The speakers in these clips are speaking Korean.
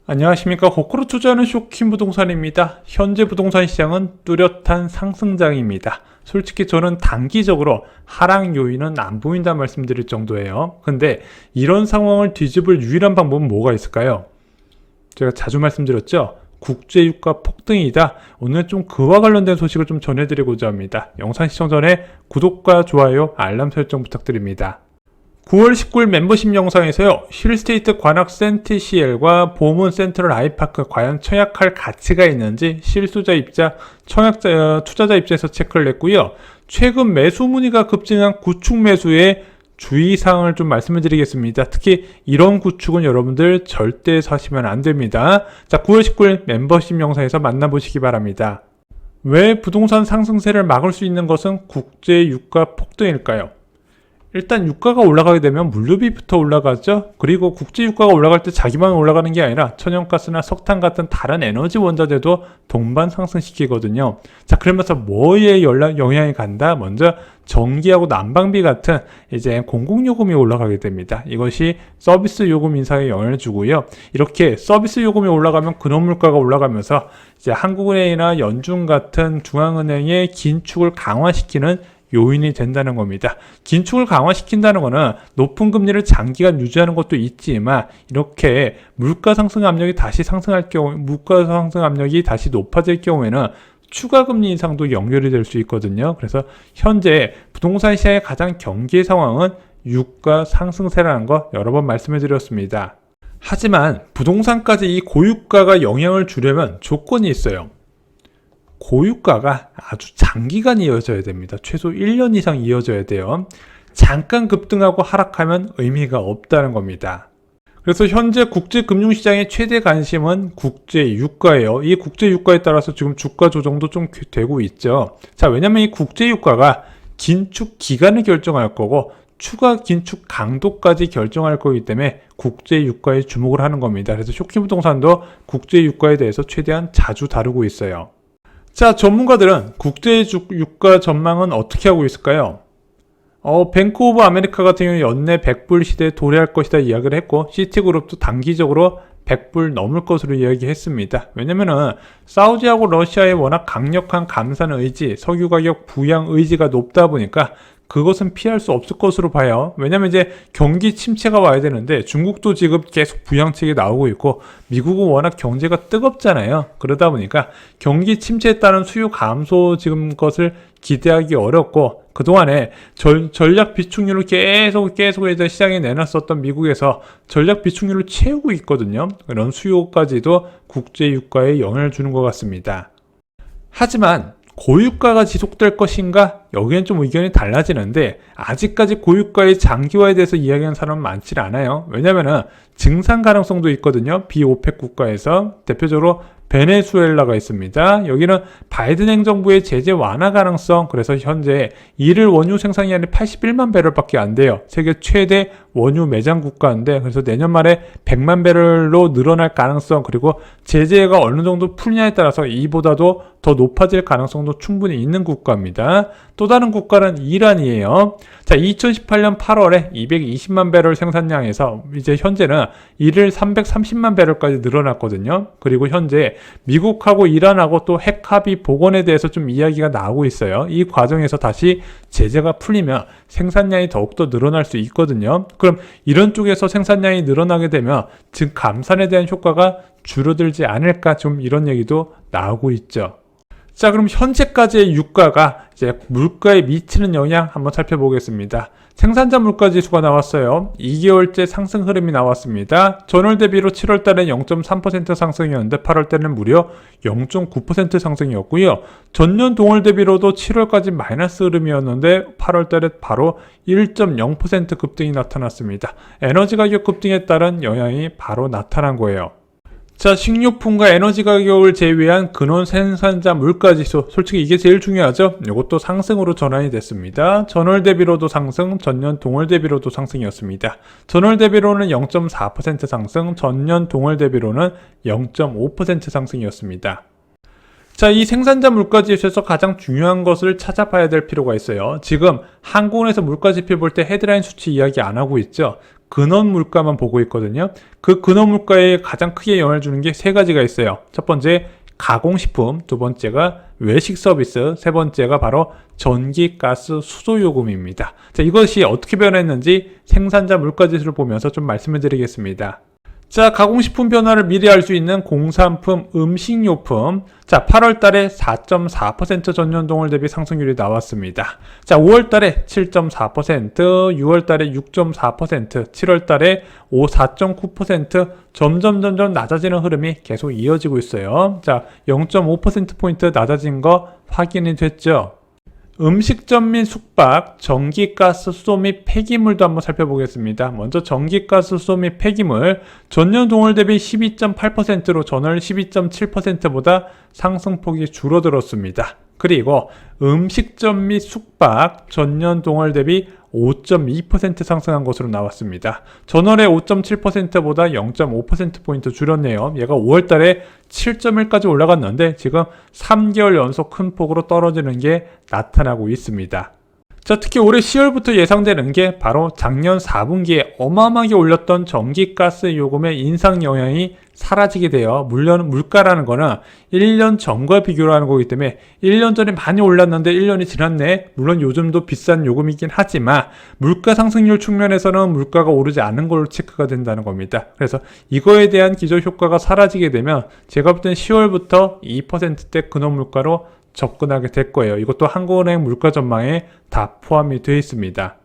안녕하십니까. 고코로 투자하는 쇼킹 부동산입니다. 현재 부동산 시장은 뚜렷한 상승장입니다. 솔직히 저는 단기적으로 하락 요인은 안 보인다 말씀드릴 정도예요. 근데 이런 상황을 뒤집을 유일한 방법은 뭐가 있을까요? 제가 자주 말씀드렸죠. 국제유가 폭등이다. 오늘 좀 그와 관련된 소식을 좀 전해드리고자 합니다. 영상 시청 전에 구독과 좋아요, 알람 설정 부탁드립니다. 9월 19일 멤버십 영상에서요, 힐스테이트 관악 센티시엘과 보문 센트럴 아이파크 과연 청약할 가치가 있는지 실수자 입자, 투자자 입장에서 체크를 했고요. 최근 매수 문의가 급증한 구축 매수의 주의사항을 좀 말씀을 드리겠습니다. 특히 이런 구축은 여러분들 절대 사시면 안 됩니다. 자, 9월 19일 멤버십 영상에서 만나보시기 바랍니다. 왜 부동산 상승세를 막을 수 있는 것은 국제 유가 폭등일까요? 일단 유가가 올라가게 되면 물류비부터 올라가죠. 그리고 국제 유가가 올라갈 때 자기만 올라가는 게 아니라 천연가스나 석탄 같은 다른 에너지 원자재도 동반 상승시키거든요. 자, 그러면서 뭐에 영향이 간다? 먼저 전기하고 난방비 같은 이제 공공요금이 올라가게 됩니다. 이것이 서비스 요금 인상에 영향을 주고요. 이렇게 서비스 요금이 올라가면 근원물가가 올라가면서 이제 한국은행이나 연준 같은 중앙은행의 긴축을 강화시키는 요인이 된다는 겁니다. 긴축을 강화시킨다는 것은 높은 금리를 장기간 유지하는 것도 있지만 이렇게 물가 상승 압력이 다시 높아질 경우에는 추가 금리 인상도 연결이 될 수 있거든요. 그래서 현재 부동산 시장의 가장 경계 상황은 유가 상승세라는 거 여러 번 말씀해 드렸습니다. 하지만 부동산까지 이 고유가가 영향을 주려면 조건이 있어요. 고유가가 아주 장기간 이어져야 됩니다. 최소 1년 이상 이어져야 돼요. 잠깐 급등하고 하락하면 의미가 없다는 겁니다. 그래서 현재 국제금융시장의 최대 관심은 국제유가예요. 이 국제유가에 따라서 지금 주가 조정도 좀 되고 있죠. 자, 왜냐면 이 국제유가가 긴축 기간을 결정할 거고 추가 긴축 강도까지 결정할 거기 때문에 국제유가에 주목을 하는 겁니다. 그래서 쇼킹부동산도 국제유가에 대해서 최대한 자주 다루고 있어요. 자, 전문가들은 국제유가 전망은 어떻게 하고 있을까요? 뱅크 오브 아메리카 같은 경우는 연내 100불 시대에 도래할 것이다 이야기를 했고, 시티그룹도 단기적으로 100불 넘을 것으로 이야기했습니다. 왜냐면은 사우디하고 러시아의 워낙 강력한 감산 의지, 석유 가격 부양 의지가 높다 보니까 그것은 피할 수 없을 것으로 봐요. 왜냐면 이제 경기 침체가 와야 되는데 중국도 지금 계속 부양책이 나오고 있고 미국은 워낙 경제가 뜨겁잖아요. 그러다 보니까 경기 침체에 따른 수요 감소 지금 것을 기대하기 어렵고, 그동안에 전략 비축률을 계속 이제 시장에 내놨었던 미국에서 전략 비축률을 채우고 있거든요. 그런 수요까지도 국제 유가에 영향을 주는 것 같습니다. 하지만 고유가가 지속될 것인가? 여기엔 좀 의견이 달라지는데 아직까지 고유가의 장기화에 대해서 이야기하는 사람은 많지 않아요. 왜냐면은 증산 가능성도 있거든요. 비오펙 국가에서 대표적으로 베네수엘라가 있습니다. 여기는 바이든 행정부의 제재 완화 가능성, 그래서 현재 일일 원유 생산량이 81만 배럴밖에 안 돼요. 세계 최대 원유 매장 국가인데, 그래서 내년 말에 100만 배럴로 늘어날 가능성, 그리고 제재가 어느 정도 풀냐에 따라서 이보다도 더 높아질 가능성도 충분히 있는 국가입니다. 또 다른 국가는 이란이에요. 자, 2018년 8월에 220만 배럴 생산량에서 이제 현재는 일일 330만 배럴까지 늘어났거든요. 그리고 현재 미국하고 이란하고 또 핵 합의 복원에 대해서 좀 이야기가 나오고 있어요. 이 과정에서 다시 제재가 풀리면 생산량이 더욱더 늘어날 수 있거든요. 그럼 이런 쪽에서 생산량이 늘어나게 되면 즉 감산에 대한 효과가 줄어들지 않을까, 좀 이런 얘기도 나오고 있죠. 자, 그럼 현재까지의 유가가 이제 물가에 미치는 영향 한번 살펴보겠습니다. 생산자 물가 지수가 나왔어요. 2개월째 상승 흐름이 나왔습니다. 전월 대비로 7월 달에 0.3% 상승이었는데 8월 때는 무려 0.9% 상승이었고요. 전년 동월 대비로도 7월까지 마이너스 흐름이었는데 8월 달에 바로 1.0% 급등이 나타났습니다. 에너지 가격 급등에 따른 영향이 바로 나타난 거예요. 자, 식료품과 에너지 가격을 제외한 근원 생산자 물가지수, 솔직히 이게 제일 중요하죠. 이것도 상승으로 전환이 됐습니다. 전월 대비로도 상승, 전년 동월 대비로도 상승이었습니다. 전월 대비로는 0.4% 상승, 전년 동월 대비로는 0.5% 상승이었습니다. 자, 이 생산자 물가지수에서 가장 중요한 것을 찾아봐야 될 필요가 있어요. 지금 한국은행에서 물가 지표 볼 때 헤드라인 수치 이야기 안 하고 있죠. 근원 물가만 보고 있거든요. 그 근원 물가에 가장 크게 영향을 주는 게 세 가지가 있어요. 첫 번째 가공식품, 두 번째가 외식 서비스, 세 번째가 바로 전기, 가스, 수도 요금입니다. 자, 이것이 어떻게 변했는지 생산자 물가지수를 보면서 좀 말씀을 드리겠습니다. 자, 가공식품 변화를 미리 알 수 있는 공산품, 음식료품. 자, 8월 달에 4.4% 전년 동월 대비 상승률이 나왔습니다. 자, 5월 달에 7.4%, 6월 달에 6.4%, 7월 달에 4.9%, 점점 낮아지는 흐름이 계속 이어지고 있어요. 자, 0.5%포인트 낮아진 거 확인이 됐죠. 음식점 및 숙박, 전기, 가스, 수도 및 폐기물도 한번 살펴보겠습니다. 먼저 전기, 가스, 수도 및 폐기물, 전년 동월 대비 12.8%로 전월 12.7%보다 상승폭이 줄어들었습니다. 그리고 음식점 및 숙박, 전년 동월 대비 5.2% 상승한 것으로 나왔습니다. 전월에 5.7%보다 0.5%포인트 줄였네요. 얘가 5월 달에 7.1까지 올라갔는데 지금 3개월 연속 큰 폭으로 떨어지는 게 나타나고 있습니다. 자, 특히 올해 10월부터 예상되는 게 바로 작년 4분기에 어마어마하게 올렸던 전기, 가스 요금의 인상 영향이 사라지게 돼요. 물론 물가라는 거는 1년 전과 비교를 하는 거기 때문에 1년 전에 많이 올랐는데 1년이 지났네. 물론 요즘도 비싼 요금이긴 하지만 물가 상승률 측면에서는 물가가 오르지 않은 걸로 체크가 된다는 겁니다. 그래서 이거에 대한 기저 효과가 사라지게 되면 제가 볼 땐 10월부터 2%대 근원 물가로 접근하게 될 거예요. 이것도 한국은행 물가 전망에 다 포함이 되어 있습니다.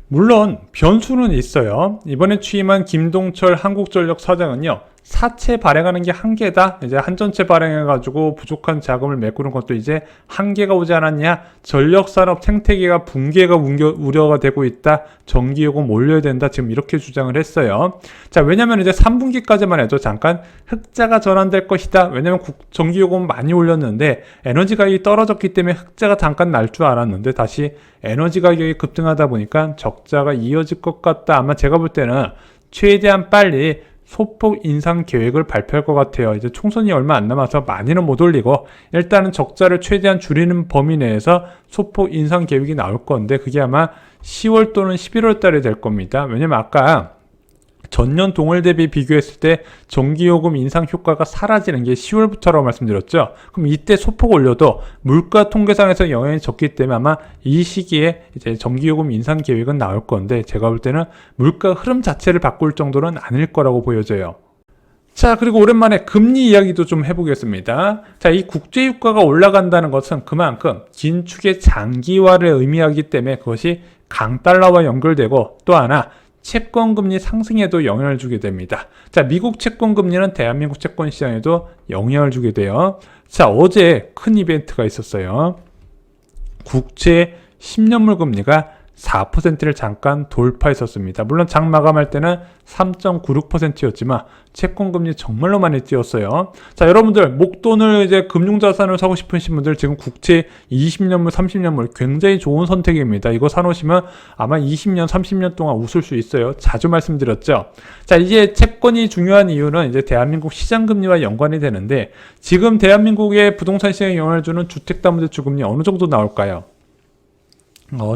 물론 변수는 있어요. 이번에 취임한 김동철 한국전력 사장은요, 사채 발행하는 게 한계다. 이제 한전채 발행해가지고 부족한 자금을 메꾸는 것도 이제 한계가 오지 않았냐. 전력산업 생태계가 붕괴가 우려가 되고 있다. 전기요금 올려야 된다. 지금 이렇게 주장을 했어요. 자, 왜냐면 이제 3분기까지만 해도 잠깐 흑자가 전환될 것이다. 왜냐면 전기요금 많이 올렸는데 에너지 가격이 떨어졌기 때문에 흑자가 잠깐 날 줄 알았는데 다시 에너지 가격이 급등하다 보니까 적자가 이어질 것 같다. 아마 제가 볼 때는 최대한 빨리 소폭 인상 계획을 발표할 것 같아요. 이제 총선이 얼마 안 남아서 많이는 못 올리고 일단은 적자를 최대한 줄이는 범위 내에서 소폭 인상 계획이 나올 건데 그게 아마 10월 또는 11월 달에 될 겁니다. 왜냐면 아까 전년 동월 대비 비교했을 때 전기요금 인상 효과가 사라지는 게 10월부터라고 말씀드렸죠. 그럼 이때 소폭 올려도 물가 통계상에서 영향이 적기 때문에 아마 이 시기에 이제 전기요금 인상 계획은 나올 건데 제가 볼 때는 물가 흐름 자체를 바꿀 정도는 아닐 거라고 보여져요. 자, 그리고 오랜만에 금리 이야기도 좀 해보겠습니다. 자, 이 국제유가가 올라간다는 것은 그만큼 긴축의 장기화를 의미하기 때문에 그것이 강달러와 연결되고 또 하나 채권금리 상승에도 영향을 주게 됩니다. 자, 미국 채권금리는 대한민국 채권시장에도 영향을 주게 돼요. 자, 어제 큰 이벤트가 있었어요. 국채 10년물 금리가 4%를 잠깐 돌파했었습니다. 물론 장 마감할 때는 3.96%였지만 채권금리 정말로 많이 뛰었어요. 자, 여러분들 목돈을 이제 금융자산을 사고 싶으신 분들 지금 국채 20년물, 30년물 굉장히 좋은 선택입니다. 이거 사놓으시면 아마 20년, 30년 동안 웃을 수 있어요. 자주 말씀드렸죠. 자, 이제 채권이 중요한 이유는 이제 대한민국 시장금리와 연관이 되는데 지금 대한민국의 부동산 시장에 영향을 주는 주택담보대출금리 어느 정도 나올까요?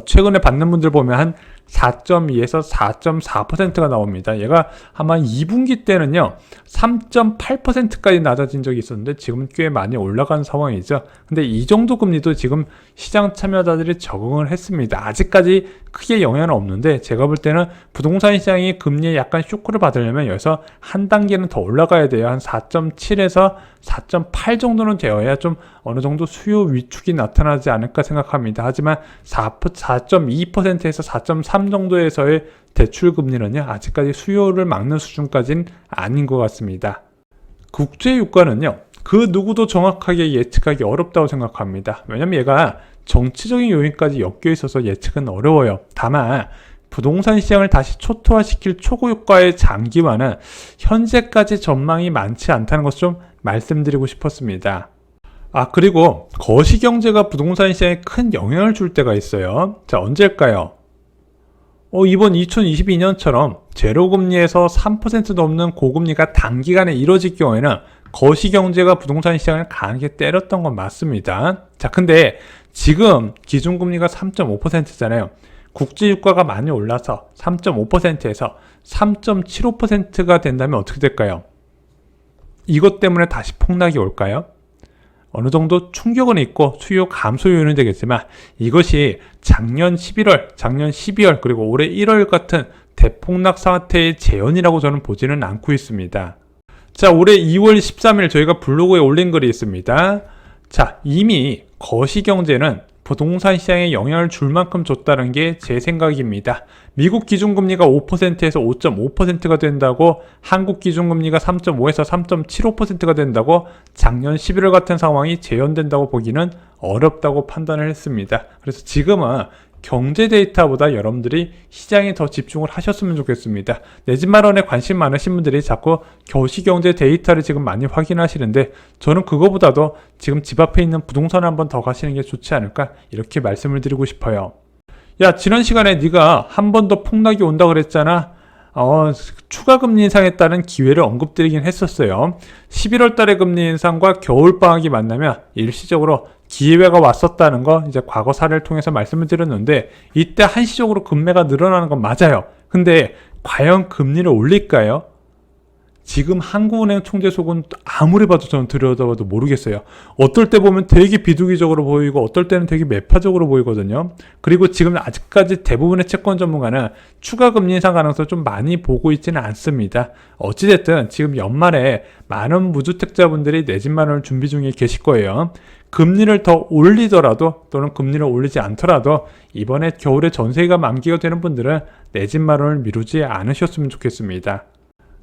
최근에 받는 분들 보면 한 4.2에서 4.4%가 나옵니다. 얘가 아마 2분기 때는요 3.8%까지 낮아진 적이 있었는데 지금 꽤 많이 올라간 상황이죠. 근데 이 정도 금리도 지금 시장 참여자들이 적응을 했습니다. 아직까지 크게 영향은 없는데 제가 볼 때는 부동산 시장이 금리에 약간 쇼크를 받으려면 여기서 한 단계는 더 올라가야 돼요. 한 4.7에서 4.8 정도는 되어야 좀 어느 정도 수요 위축이 나타나지 않을까 생각합니다. 하지만 4.2%에서 4.3 정도에서의 대출 금리는요 아직까지 수요를 막는 수준까지는 아닌 것 같습니다. 국제 유가는요 그 누구도 정확하게 예측하기 어렵다고 생각합니다. 왜냐면 얘가 정치적인 요인까지 엮여 있어서 예측은 어려워요. 다만 부동산 시장을 다시 초토화시킬 초고유가의 장기화는 현재까지 전망이 많지 않다는 것을 좀 말씀드리고 싶었습니다. 그리고 거시경제가 부동산 시장에 큰 영향을 줄 때가 있어요. 자, 언제일까요? 이번 2022년처럼 제로금리에서 3% 넘는 고금리가 단기간에 이뤄질 경우에는 거시경제가 부동산 시장을 강하게 때렸던 건 맞습니다. 자, 근데 지금 기준금리가 3.5%잖아요. 국제유가가 많이 올라서 3.5%에서 3.75%가 된다면 어떻게 될까요? 이것 때문에 다시 폭락이 올까요? 어느 정도 충격은 있고 수요 감소 요인은 되겠지만 이것이 작년 11월, 작년 12월 그리고 올해 1월 같은 대폭락 사태의 재현이라고 저는 보지는 않고 있습니다. 자, 올해 2월 13일 저희가 블로그에 올린 글이 있습니다. 자, 이미 거시경제는 부동산 시장에 영향을 줄 만큼 줬다는 게 제 생각입니다. 미국 기준금리가 5%에서 5.5%가 된다고, 한국 기준금리가 3.5에서 3.75%가 된다고, 작년 11월 같은 상황이 재현된다고 보기는 어렵다고 판단을 했습니다. 그래서 지금은 경제 데이터보다 여러분들이 시장에 더 집중을 하셨으면 좋겠습니다. 내 집 마련에 관심 많으신 분들이 자꾸 거시경제 데이터를 지금 많이 확인하시는데 저는 그거보다도 지금 집 앞에 있는 부동산을 한번 더 가시는 게 좋지 않을까 이렇게 말씀을 드리고 싶어요. 야, 지난 시간에 네가 한 번 더 폭락이 온다 그랬잖아. 추가 금리 인상에 따른 기회를 언급드리긴 했었어요. 11월 달에 금리 인상과 겨울방학이 만나면 일시적으로 기회가 왔었다는 거 이제 과거 사례를 통해서 말씀을 드렸는데 이때 한시적으로 금매가 늘어나는 건 맞아요. 근데 과연 금리를 올릴까요? 지금 한국은행 총재석은 아무리 봐도 저는 들여다봐도 모르겠어요. 어떨 때 보면 되게 비두기적으로 보이고 어떨 때는 되게 매파적으로 보이거든요. 그리고 지금 아직까지 대부분의 채권 전문가는 추가 금리 인상 가능성을 좀 많이 보고 있지는 않습니다. 어찌됐든 지금 연말에 많은 무주택자분들이 내 집 마련을 준비 중에 계실 거예요. 금리를 더 올리더라도 또는 금리를 올리지 않더라도 이번에 겨울에 전세가 만기가 되는 분들은 내 집 마련을 미루지 않으셨으면 좋겠습니다.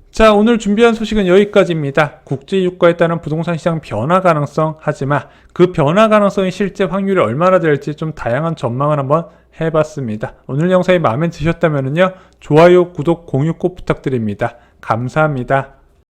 자, 오늘 준비한 소식은 여기까지입니다. 국제유가에 따른 부동산 시장 변화 가능성, 하지만 그 변화 가능성이 실제 확률이 얼마나 될지 좀 다양한 전망을 한번 해봤습니다. 오늘 영상이 마음에 드셨다면요, 좋아요, 구독, 공유 꼭 부탁드립니다. 감사합니다.